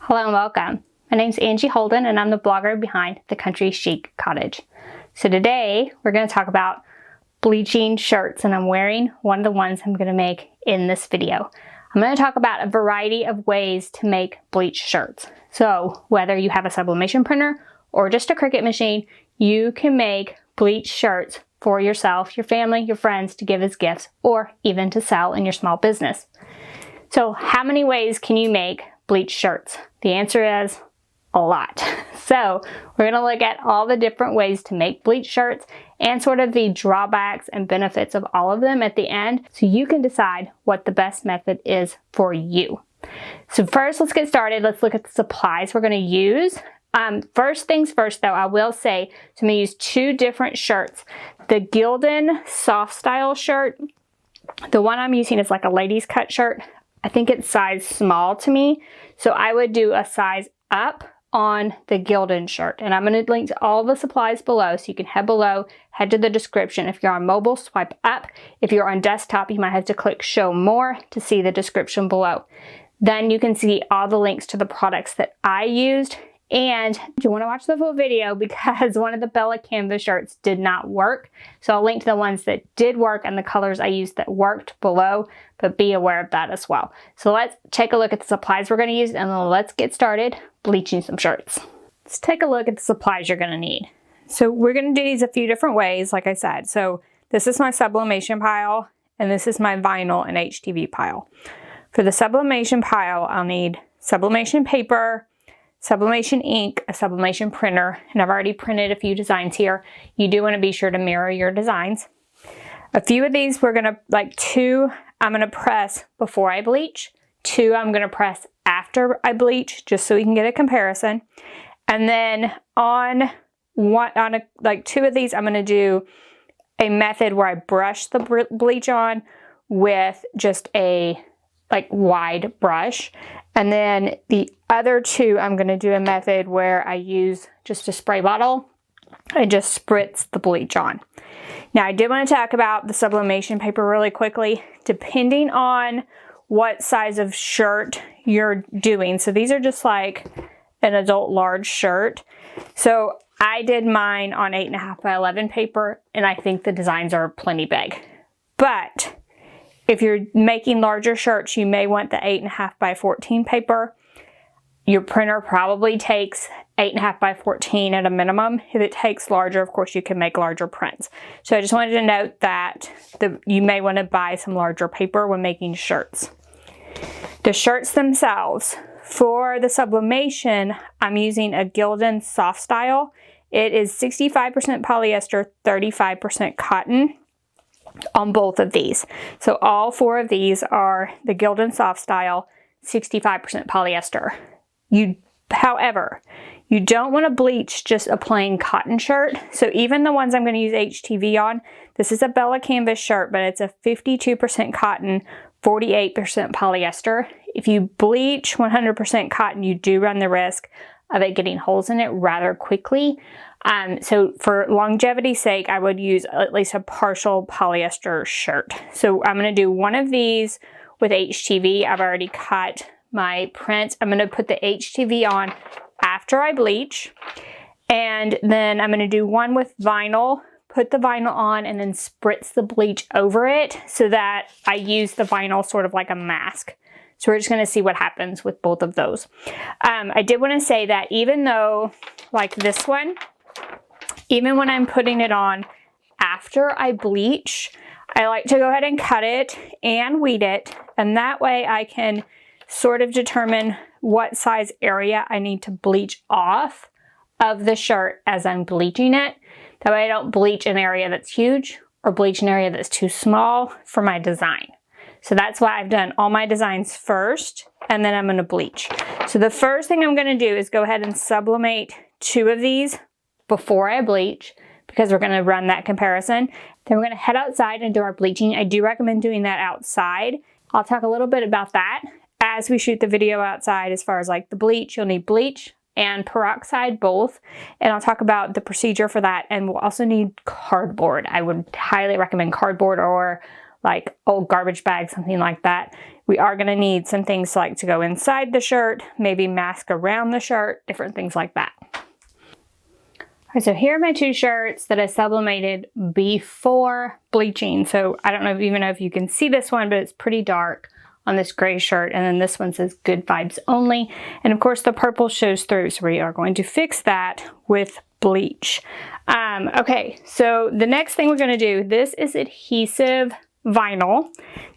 Hello and welcome. My name's Angie Holden and I'm the blogger behind The Country Chic Cottage. So today we're going to talk about bleaching shirts, and I'm wearing one of the ones I'm going to make in this video. I'm going to talk about a variety of ways to make bleach shirts. So whether you have a sublimation printer or just a Cricut machine, you can make bleach shirts for yourself, your family, your friends to give as gifts, or even to sell in your small business. So how many ways can you make bleach shirts? The answer is a lot. So we're going to look at all the different ways to make bleach shirts and sort of the drawbacks and benefits of all of them at the end, so you can decide what the best method is for you. So first, let's get started. Let's look at the supplies we're going to use. First things first though, I will say, so I'm going to use two different shirts. The Gildan soft style shirt, the one I'm using is like a ladies cut shirt. I think it's size small to me, so I would do a size up on the Gildan shirt. And I'm going to link to all the supplies below, so you can head below, head to the description. If you're on mobile, swipe up. If you're on desktop, you might have to click show more to see the description below. Then you can see all the links to the products that I used. And you want to watch the full video because one of the Bella canvas shirts did not work. So I'll link to the ones that did work and the colors I used that worked below, but be aware of that as well. So let's take a look at the supplies we're going to use and then let's get started bleaching some shirts. Let's take a look at the supplies you're going to need. So we're going to do these a few different ways, like I said. So this is my sublimation pile and this is my vinyl and HTV pile. For the sublimation pile, I'll need sublimation paper, sublimation ink, a sublimation printer, and I've already printed a few designs here. You do want to be sure to mirror your designs. A few of these we're going to, like two, I'm going to press before I bleach. Two, I'm going to press after I bleach, just so we can get a comparison. And then on two of these, I'm going to do a method where I brush the bleach on with just a wide brush. And then the other two, I'm going to do a method where I use just a spray bottle and just spritz the bleach on. Now, I did want to talk about the sublimation paper really quickly, depending on what size of shirt you're doing. So these are just like an adult large shirt. So I did mine on 8.5 by 11 paper, and I think the designs are plenty big. But if you're making larger shirts, you may want the 8.5 by 14 paper. Your printer probably takes 8.5 by 14 at a minimum. If it takes larger, of course, you can make larger prints. So I just wanted to note that you may want to buy some larger paper when making shirts. The shirts themselves, for the sublimation, I'm using a Gildan soft style. It is 65% polyester, 35% cotton on both of these. So all four of these are the Gildan soft style, 65% polyester. However, you don't want to bleach just a plain cotton shirt. So even the ones I'm going to use HTV on, this is a Bella canvas shirt, but it's a 52% cotton, 48% polyester. If you bleach 100% cotton, you do run the risk of it getting holes in it rather quickly. So for longevity's sake, I would use at least a partial polyester shirt. So I'm going to do one of these with HTV. I've already cut my print. I'm going to put the HTV on after I bleach. And then I'm going to do one with vinyl, put the vinyl on, and then spritz the bleach over it so that I use the vinyl sort of like a mask. So we're just going to see what happens with both of those. I did want to say that even though, like this one, even when I'm putting it on after I bleach, I like to go ahead and cut it and weed it. And that way I can sort of determine what size area I need to bleach off of the shirt as I'm bleaching it. That way I don't bleach an area that's huge or bleach an area that's too small for my design. So that's why I've done all my designs first, and then I'm going to bleach. So the first thing I'm going to do is go ahead and sublimate two of these before I bleach, because we're going to run that comparison. Then we're going to head outside and do our bleaching. I do recommend doing that outside. I'll talk a little bit about that as we shoot the video outside. As far as like the bleach, you'll need bleach and peroxide both, and I'll talk about the procedure for that. And we'll also need cardboard. I would highly recommend cardboard or like old garbage bags, something like that. We are going to need some things like to go inside the shirt, maybe mask around the shirt, different things like that. All right, so here are my two shirts that I sublimated before bleaching. So I don't even know if you can see this one, but it's pretty dark on this gray shirt. And then this one says good vibes only. And of course the purple shows through. So we are going to fix that with bleach. Okay, so the next thing we're going to do, this is adhesive vinyl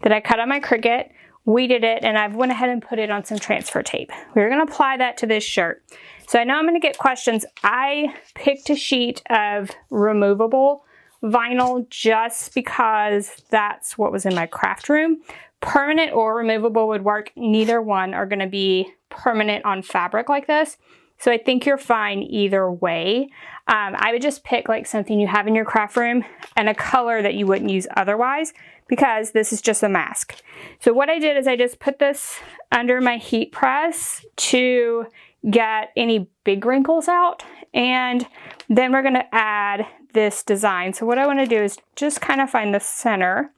that I cut on my Cricut, weeded it, and I've went ahead and put it on some transfer tape. We're going to apply that to this shirt. So I know I'm going to get questions. I picked a sheet of removable vinyl just because that's what was in my craft room. Permanent or removable would work. Neither one are going to be permanent on fabric like this. So I think you're fine either way. I would just pick like something you have in your craft room and a color that you wouldn't use otherwise, because this is just a mask. So what I did is I just put this under my heat press to get any big wrinkles out, and then we're going to add this design. So what I want to do is just kind of find the center,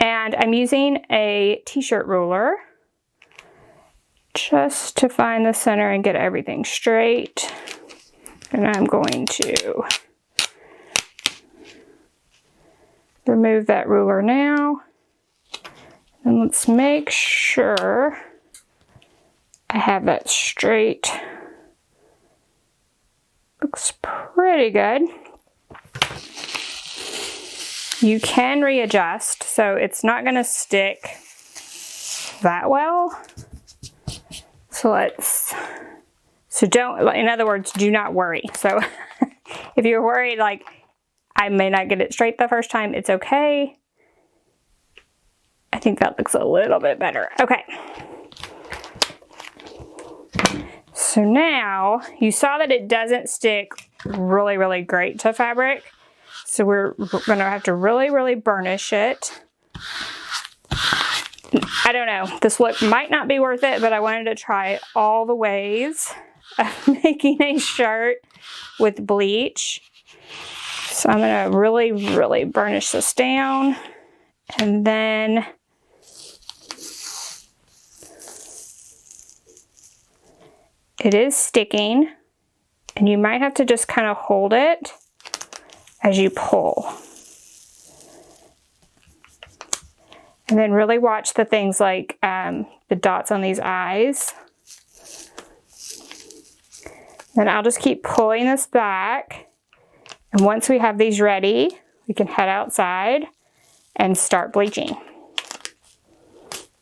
and I'm using a t-shirt ruler just to find the center and get everything straight. And I'm going to remove that ruler now, and let's make sure I have that straight. Looks pretty good. You can readjust, so it's not going to stick that well. So don't, in other words, do not worry. So if you're worried, like, I may not get it straight the first time, it's okay. I think that looks a little bit better. Okay. So now you saw that it doesn't stick really, really great to fabric. So we're going to have to really, really burnish it. I don't know. This look might not be worth it, but I wanted to try all the ways of making a shirt with bleach. So I'm going to really, really burnish this down. And then it is sticking, and you might have to just kind of hold it as you pull. And then really watch the things like the dots on these eyes. Then I'll just keep pulling this back. And once we have these ready, we can head outside and start bleaching.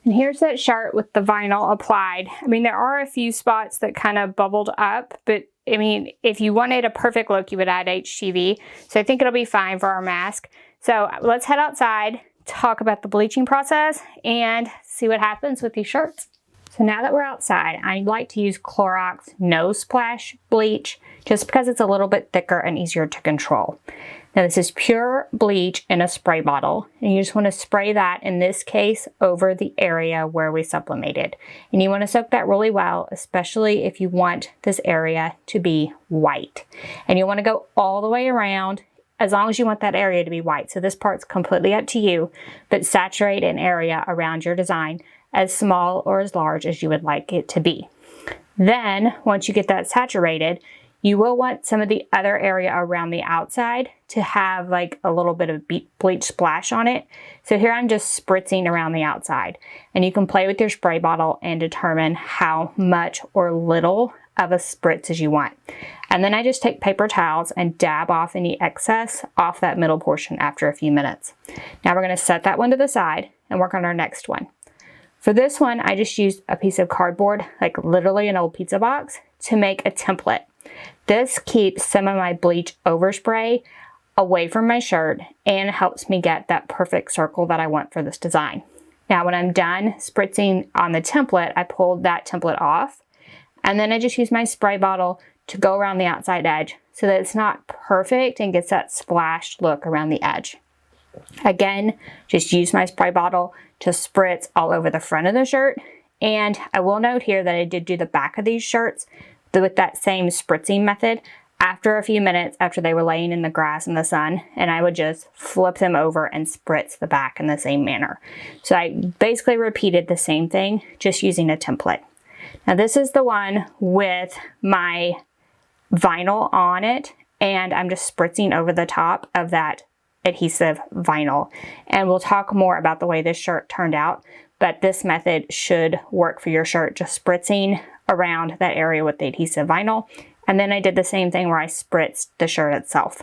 And here's that shirt with the vinyl applied. I mean, there are a few spots that kind of bubbled up, but I mean, if you wanted a perfect look, you would add HTV. So I think it'll be fine for our mask. So let's head outside, talk about the bleaching process, and see what happens with these shirts. So now that we're outside, I like to use Clorox No Splash bleach just because it's a little bit thicker and easier to control. Now this is pure bleach in a spray bottle, and you just want to spray that, in this case, over the area where we sublimated. And you want to soak that really well, especially if you want this area to be white. And you want to go all the way around, as long as you want that area to be white. So this part's completely up to you, but saturate an area around your design as small or as large as you would like it to be. Then, once you get that saturated, you will want some of the other area around the outside to have like a little bit of bleach splash on it. So here I'm just spritzing around the outside, and you can play with your spray bottle and determine how much or little of a spritz as you want. And then I just take paper towels and dab off any excess off that middle portion after a few minutes. Now we're going to set that one to the side and work on our next one. For this one, I just used a piece of cardboard, like literally an old pizza box, to make a template. This keeps some of my bleach overspray away from my shirt and helps me get that perfect circle that I want for this design. Now when I'm done spritzing on the template, I pulled that template off, and then I just use my spray bottle to go around the outside edge so that it's not perfect and gets that splashed look around the edge. Again, just use my spray bottle to spritz all over the front of the shirt. And I will note here that I did do the back of these shirts with that same spritzing method. after a few minutes after they were laying in the grass in the sun, and I would just flip them over and spritz the back in the same manner. So I basically repeated the same thing, just using a template. Now this is the one with my vinyl on it, and I'm just spritzing over the top of that adhesive vinyl. And we'll talk more about the way this shirt turned out, but this method should work for your shirt, just spritzing around that area with the adhesive vinyl. And then I did the same thing where I spritzed the shirt itself.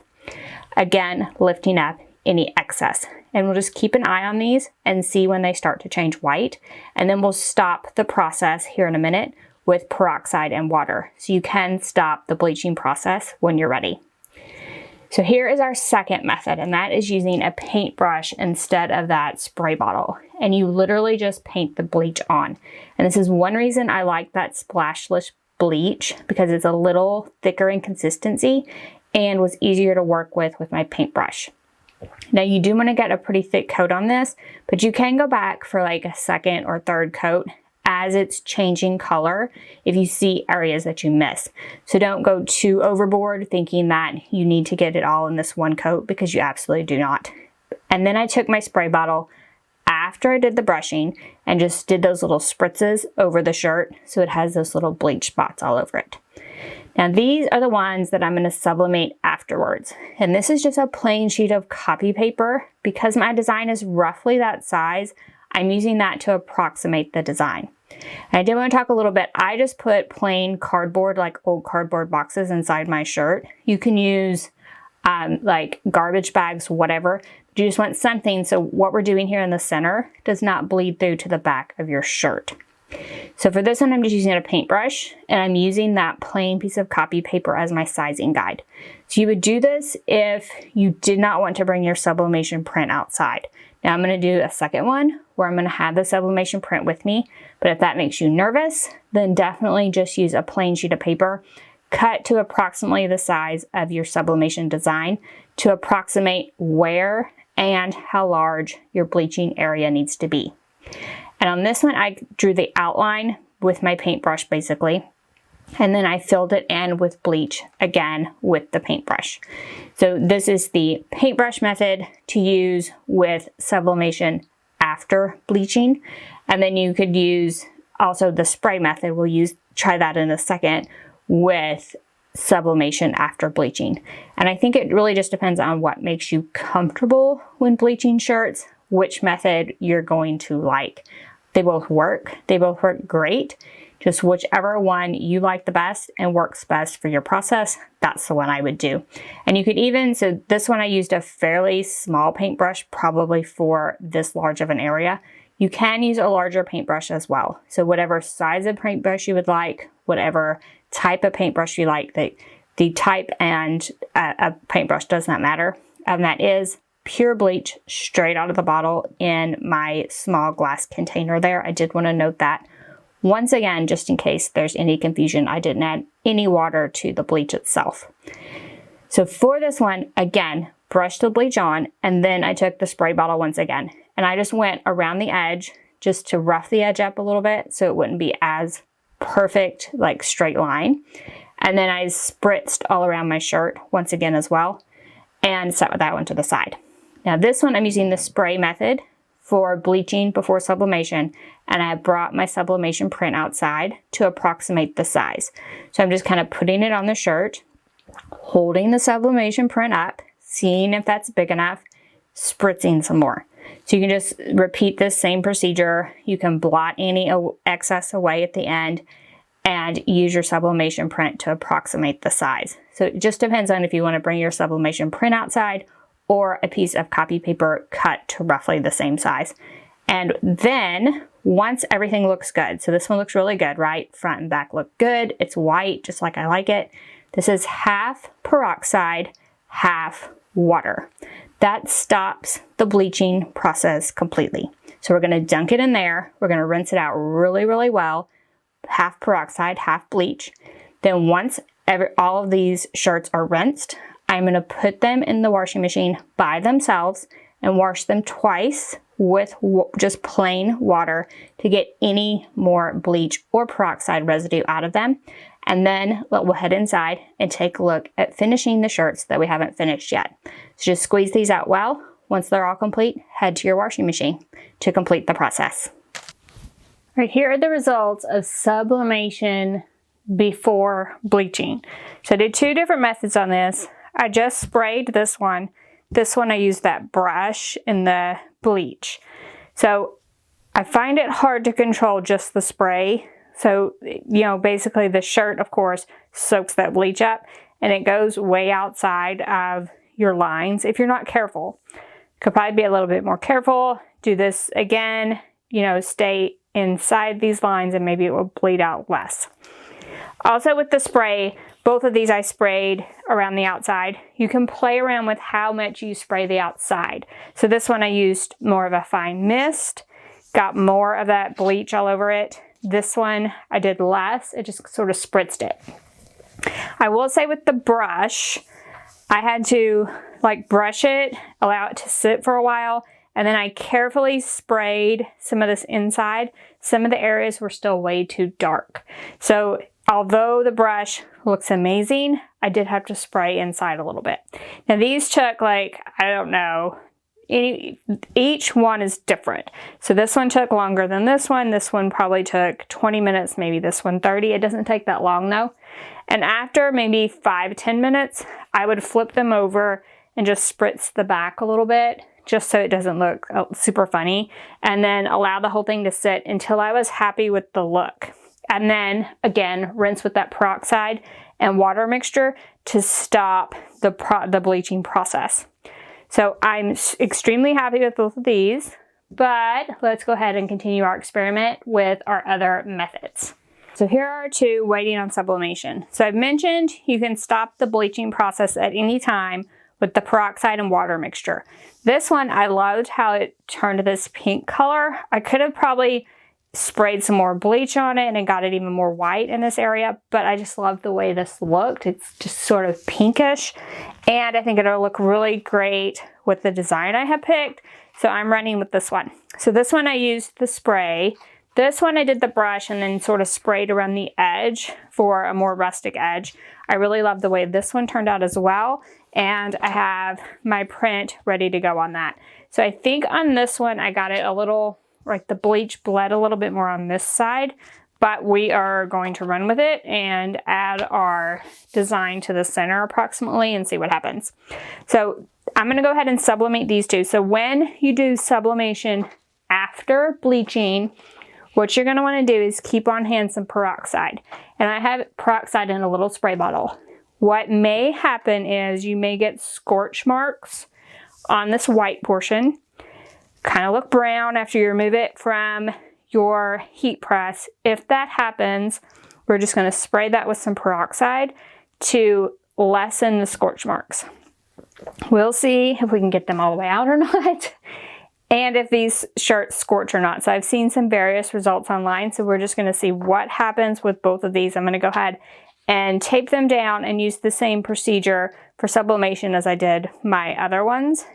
Again, lifting up any excess. And we'll just keep an eye on these and see when they start to change white. And then we'll stop the process here in a minute with peroxide and water. So you can stop the bleaching process when you're ready. So here is our second method, and that is using a paintbrush instead of that spray bottle. And you literally just paint the bleach on. And this is one reason I like that splashless bleach, because it's a little thicker in consistency and was easier to work with my paintbrush. Now you do want to get a pretty thick coat on this, but you can go back for like a second or third coat as it's changing color if you see areas that you miss. So don't go too overboard thinking that you need to get it all in this one coat, because you absolutely do not. And then I took my spray bottle after I did the brushing and just did those little spritzes over the shirt so it has those little bleach spots all over it. Now these are the ones that I'm going to sublimate afterwards. And this is just a plain sheet of copy paper. Because my design is roughly that size, I'm using that to approximate the design. And I did want to talk a little bit. I just put plain cardboard, like old cardboard boxes, inside my shirt. You can use like garbage bags, whatever. But you just want something so what we're doing here in the center does not bleed through to the back of your shirt. So for this one, I'm just using a paintbrush, and I'm using that plain piece of copy paper as my sizing guide. So you would do this if you did not want to bring your sublimation print outside. Now I'm going to do a second one where I'm going to have the sublimation print with me, but if that makes you nervous, then definitely just use a plain sheet of paper, cut to approximately the size of your sublimation design to approximate where and how large your bleaching area needs to be. And on this one, I drew the outline with my paintbrush basically, and then I filled it in with bleach again with the paintbrush. So this is the paintbrush method to use with sublimation after bleaching. And then you could use also the spray method. We'll try that in a second with sublimation after bleaching. And I think it really just depends on what makes you comfortable when bleaching shirts, which method you're going to like. They both work. They both work great. Just whichever one you like the best and works best for your process, that's the one I would do. And you could even, so this one I used a fairly small paintbrush, probably for this large of an area. You can use a larger paintbrush as well. So whatever size of paintbrush you would like, whatever type of paintbrush you like, the type and a paintbrush does not matter. And that is pure bleach straight out of the bottle in my small glass container there. I did want to note that. Once again, just in case there's any confusion, I didn't add any water to the bleach itself. So for this one, again, brushed the bleach on, and then I took the spray bottle once again. And I just went around the edge just to rough the edge up a little bit so it wouldn't be as perfect, like straight line. And then I spritzed all around my shirt once again as well, and set that one to the side. Now this one, I'm using the spray method for bleaching before sublimation, and I brought my sublimation print outside to approximate the size. So I'm just kind of putting it on the shirt, holding the sublimation print up, seeing if that's big enough, spritzing some more. So you can just repeat this same procedure. You can blot any excess away at the end and use your sublimation print to approximate the size. So it just depends on if you want to bring your sublimation print outside or a piece of copy paper cut to roughly the same size. And then once everything looks good, so this one looks really good, right? Front and back look good. It's white, just like I like it. This is half peroxide, half water. That stops the bleaching process completely. So we're gonna dunk it in there. We're gonna rinse it out really, really well. Half peroxide, half bleach. Then once all of these shirts are rinsed, I'm gonna put them in the washing machine by themselves and wash them twice with just plain water to get any more bleach or peroxide residue out of them. And then we'll head inside and take a look at finishing the shirts that we haven't finished yet. So just squeeze these out well. Once they're all complete, head to your washing machine to complete the process. All right, here are the results of sublimation before bleaching. So I did two different methods on this. I just sprayed this one. This one I used that brush in the bleach. So I find it hard to control just the spray. So, you know, basically the shirt, of course, soaks that bleach up and it goes way outside of your lines if you're not careful. Could probably be a little bit more careful. Do this again, you know, stay inside these lines and maybe it will bleed out less. Also with the spray, both of these I sprayed around the outside. You can play around with how much you spray the outside. So this one I used more of a fine mist, got more of that bleach all over it. This one I did less, it just sort of spritzed it. I will say with the brush, I had to like brush it, allow it to sit for a while, and then I carefully sprayed some of this inside. Some of the areas were still way too dark. So although the brush looks amazing, I did have to spray inside a little bit. Now these took like, I don't know, each one is different. So this one took longer than this one. This one probably took 20 minutes, maybe this one 30. It doesn't take that long though. And after maybe 5-10 minutes, I would flip them over and just spritz the back a little bit, just so it doesn't look super funny. And then allow the whole thing to sit until I was happy with the look. And then again, rinse with that peroxide and water mixture to stop the bleaching process. So I'm extremely happy with both of these, but let's go ahead and continue our experiment with our other methods. So here are two waiting on sublimation. So I've mentioned you can stop the bleaching process at any time with the peroxide and water mixture. This one, I loved how it turned this pink color. I could have probably sprayed some more bleach on it and got it even more white in this area, but I just love the way this looked. It's just sort of pinkish, and I think it'll look really great with the design I have picked. So I'm running with this one. So this one I used the spray. This one I did the brush and then sort of sprayed around the edge for a more rustic edge. I really love the way this one turned out as well, and I have my print ready to go on that. So I think on this one I got it a little, like the bleach bled a little bit more on this side, but we are going to run with it and add our design to the center approximately and see what happens. So I'm going to go ahead and sublimate these two. So when you do sublimation after bleaching, what you're going to want to do is keep on hand some peroxide. And I have peroxide in a little spray bottle. What may happen is you may get scorch marks on this white portion. Kind of look brown after you remove it from your heat press. If that happens, we're just going to spray that with some peroxide to lessen the scorch marks. We'll see if we can get them all the way out or not, and if these shirts scorch or not. So I've seen some various results online, so we're just going to see what happens with both of these. I'm going to go ahead and tape them down and use the same procedure for sublimation as I did my other ones.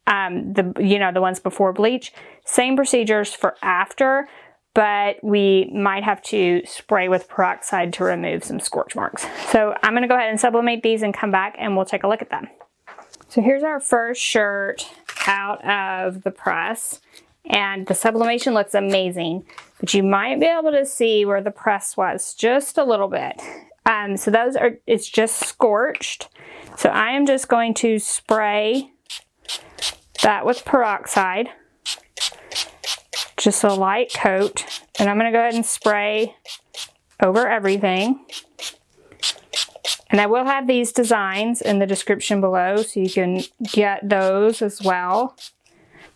The ones before bleach, same procedures for after, but we might have to spray with peroxide to remove some scorch marks. So I'm going to go ahead and sublimate these and come back and we'll take a look at them. So here's our first shirt out of the press, and the sublimation looks amazing, but you might be able to see where the press was just a little bit. So it's just scorched. So I am just going to spray that with peroxide, just a light coat, and I'm going to go ahead and spray over everything. And I will have these designs in the description below so you can get those as well,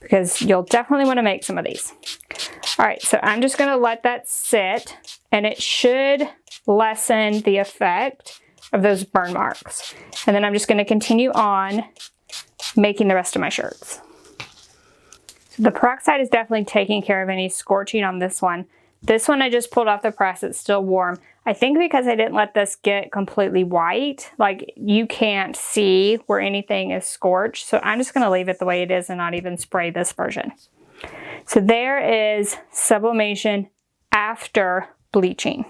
because you'll definitely want to make some of these. All right, so I'm just going to let that sit, and it should lessen the effect of those burn marks. And then I'm just going to continue on making the rest of my shirts. So the peroxide is definitely taking care of any scorching on this one. This one I just pulled off the press, it's still warm. I think because I didn't let this get completely white, like you can't see where anything is scorched. So I'm just gonna leave it the way it is and not even spray this version. So there is sublimation after bleaching.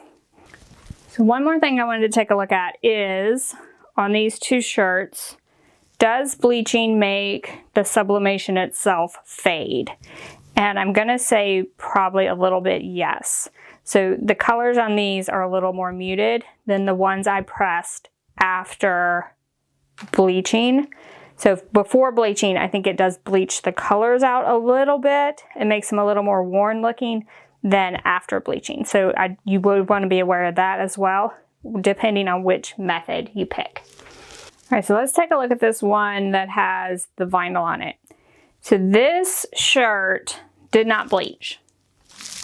So one more thing I wanted to take a look at is on these two shirts, does bleaching make the sublimation itself fade? And I'm gonna say probably a little bit yes. So the colors on these are a little more muted than the ones I pressed after bleaching. So before bleaching, I think it does bleach the colors out a little bit. It makes them a little more worn looking than after bleaching. So you would want to be aware of that as well, depending on which method you pick. All right, so let's take a look at this one that has the vinyl on it. So this shirt did not bleach.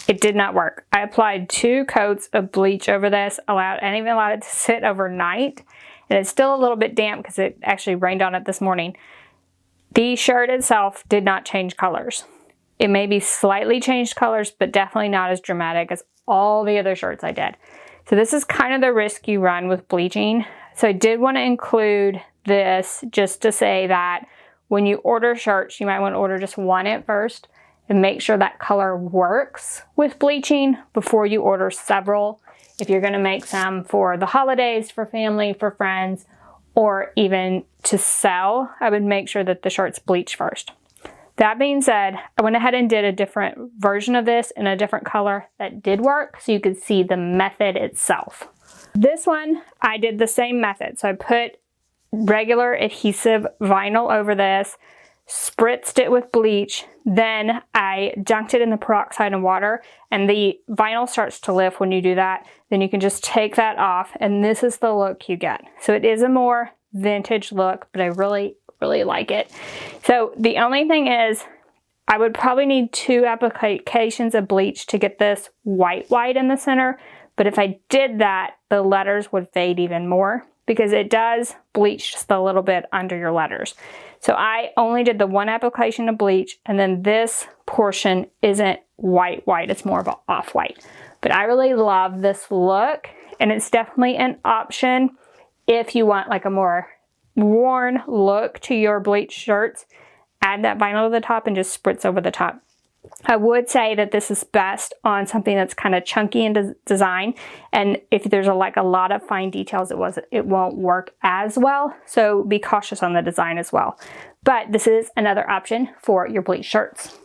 It did not work. I applied 2 coats of bleach over this, and even allowed it to sit overnight. And it's still a little bit damp because it actually rained on it this morning. The shirt itself did not change colors. It maybe slightly changed colors, but definitely not as dramatic as all the other shirts I did. So this is kind of the risk you run with bleaching. So I did want to include this just to say that when you order shirts, you might want to order just one at first and make sure that color works with bleaching before you order several. If you're going to make some for the holidays, for family, for friends, or even to sell, I would make sure that the shirt's bleached first. That being said, I went ahead and did a different version of this in a different color that did work so you could see the method itself. This one, I did the same method. So I put regular adhesive vinyl over this, spritzed it with bleach, then I dunked it in the peroxide and water, and the vinyl starts to lift when you do that. Then you can just take that off, and this is the look you get. So it is a more vintage look, but I really like it. So the only thing is, I would probably need 2 applications of bleach to get this white in the center, but if I did that, the letters would fade even more because it does bleach just a little bit under your letters. So I only did the 1 application of bleach, and then this portion isn't white, it's more of an off-white. But I really love this look, and it's definitely an option if you want like a more worn look to your bleach shirts. Add that vinyl to the top and just spritz over the top. I would say that this is best on something that's kind of chunky in design, and if there's a lot of fine details, it won't work as well, so be cautious on the design as well. But this is another option for your bleach shirts.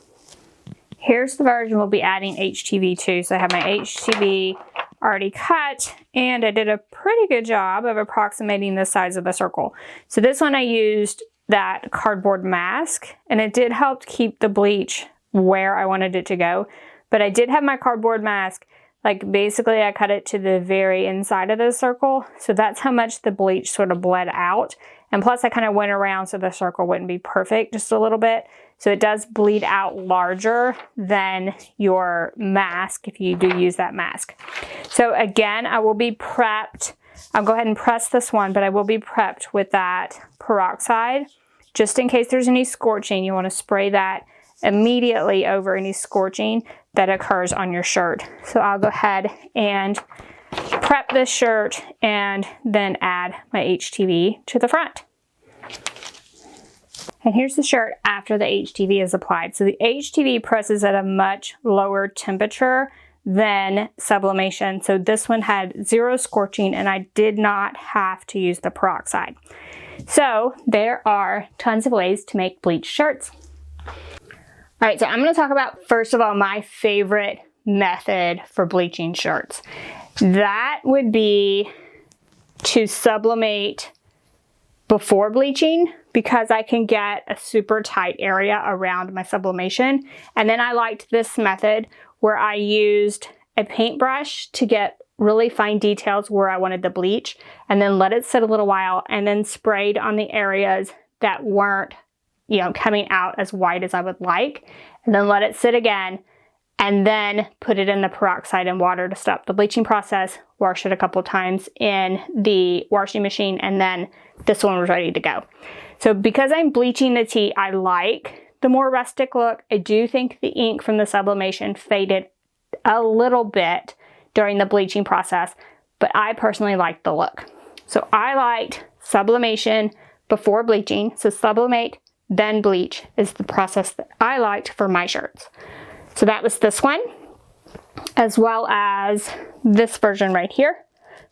Here's the version we'll be adding HTV to. So I have my HTV already cut, and I did a pretty good job of approximating the size of the circle. So this one I used that cardboard mask, and it did help keep the bleach where I wanted it to go. But I did have my cardboard mask, like basically I cut it to the very inside of the circle. So that's how much the bleach sort of bled out. And plus I kind of went around so the circle wouldn't be perfect, just a little bit. So it does bleed out larger than your mask if you do use that mask. So again, I will be prepped. I'll go ahead and press this one, but I will be prepped with that peroxide. Just in case there's any scorching, you want to spray that immediately over any scorching that occurs on your shirt. So I'll go ahead and prep this shirt and then add my HTV to the front. And here's the shirt after the HTV is applied. So the HTV presses at a much lower temperature than sublimation. So this one had 0 scorching, and I did not have to use the peroxide. So there are tons of ways to make bleach shirts. All right, so I'm going to talk about, first of all, my favorite method for bleaching shirts. That would be to sublimate before bleaching, because I can get a super tight area around my sublimation. And then I liked this method where I used a paintbrush to get really fine details where I wanted the bleach, and then let it sit a little while, and then sprayed on the areas that weren't, coming out as white as I would like, and then let it sit again, and then put it in the peroxide and water to stop the bleaching process, wash it a couple times in the washing machine, and then this one was ready to go. So because I'm bleaching the tea, I like the more rustic look. I do think the ink from the sublimation faded a little bit during the bleaching process, but I personally liked the look. So I liked sublimation before bleaching. So sublimate then bleach is the process that I liked for my shirts. So that was this one, as well as this version right here.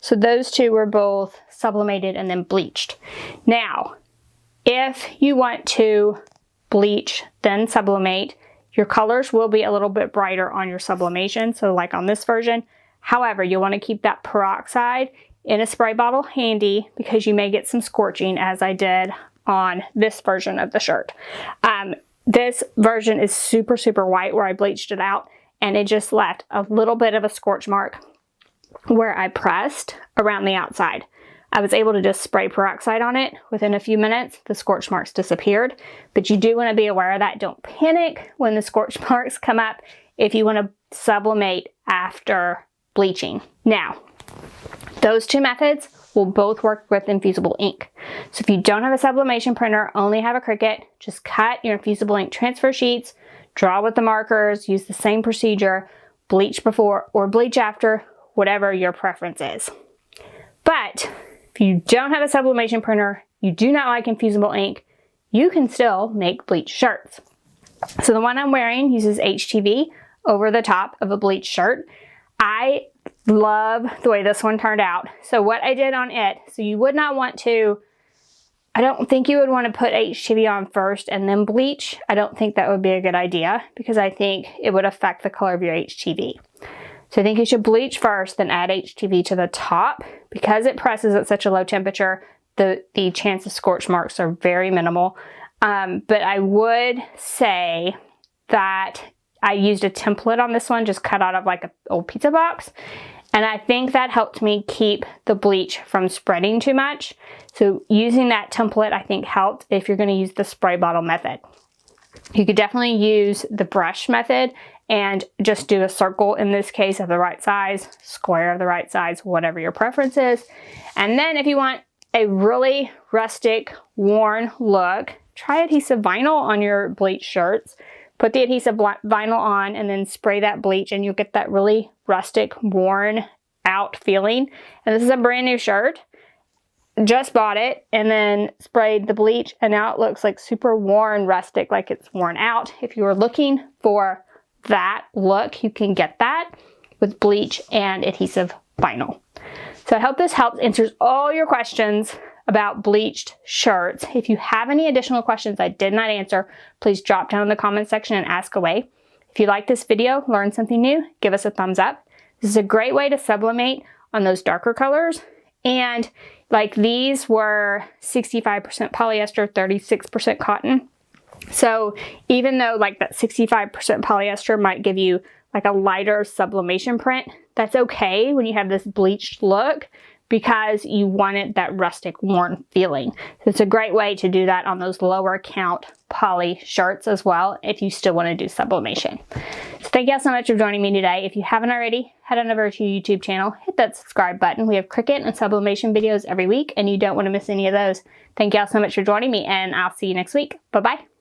So those two were both sublimated and then bleached. Now, if you want to bleach, then sublimate, your colors will be a little bit brighter on your sublimation, so like on this version. However, you'll want to keep that peroxide in a spray bottle handy because you may get some scorching, as I did on this version of the shirt. This version is super, super white where I bleached it out, and it just left a little bit of a scorch mark where I pressed around the outside. I was able to just spray peroxide on it. Within a few minutes, the scorch marks disappeared, but you do want to be aware of that. Don't panic when the scorch marks come up if you want to sublimate after bleaching. Now, those two methods will both work with Infusible ink. So if you don't have a sublimation printer, only have a Cricut, just cut your Infusible ink transfer sheets, draw with the markers, use the same procedure, bleach before or bleach after, whatever your preference is. But if you don't have a sublimation printer, you do not like Infusible ink, you can still make bleach shirts. So the one I'm wearing uses HTV over the top of a bleach shirt. I love the way this one turned out. So what I did on it, so you would not want to, I don't think you would want to put HTV on first and then bleach. I don't think that would be a good idea because I think it would affect the color of your HTV. So I think you should bleach first, then add HTV to the top. Because it presses at such a low temperature, the chance of scorch marks are very minimal. But I would say that I used a template on this one, just cut out of like an old pizza box. And I think that helped me keep the bleach from spreading too much. So using that template, I think helped if you're going to use the spray bottle method. You could definitely use the brush method and just do a circle in this case of the right size, square of the right size, whatever your preference is. And then if you want a really rustic, worn look, try adhesive vinyl on your bleach shirts. Put the adhesive vinyl on and then spray that bleach and you'll get that really rustic, worn out feeling. And this is a brand new shirt. Just bought it and then sprayed the bleach and now it looks like super worn, rustic, like it's worn out. If you were looking for that look, you can get that with bleach and adhesive vinyl. So I hope this helps answers all your questions about bleached shirts. If you have any additional questions I did not answer, please drop down in the comment section and ask away. If you like this video, learned something new, give us a thumbs up. This is a great way to sublimate on those darker colors. And like these were 65% polyester, 36% cotton. So even though like that 65% polyester might give you like a lighter sublimation print, that's okay when you have this bleached look because you wanted that rustic, worn feeling. So it's a great way to do that on those lower count poly shirts as well if you still want to do sublimation. So thank you all so much for joining me today. If you haven't already, head on over to your YouTube channel, hit that subscribe button. We have Cricut and sublimation videos every week and you don't want to miss any of those. Thank you all so much for joining me and I'll see you next week. Bye-bye.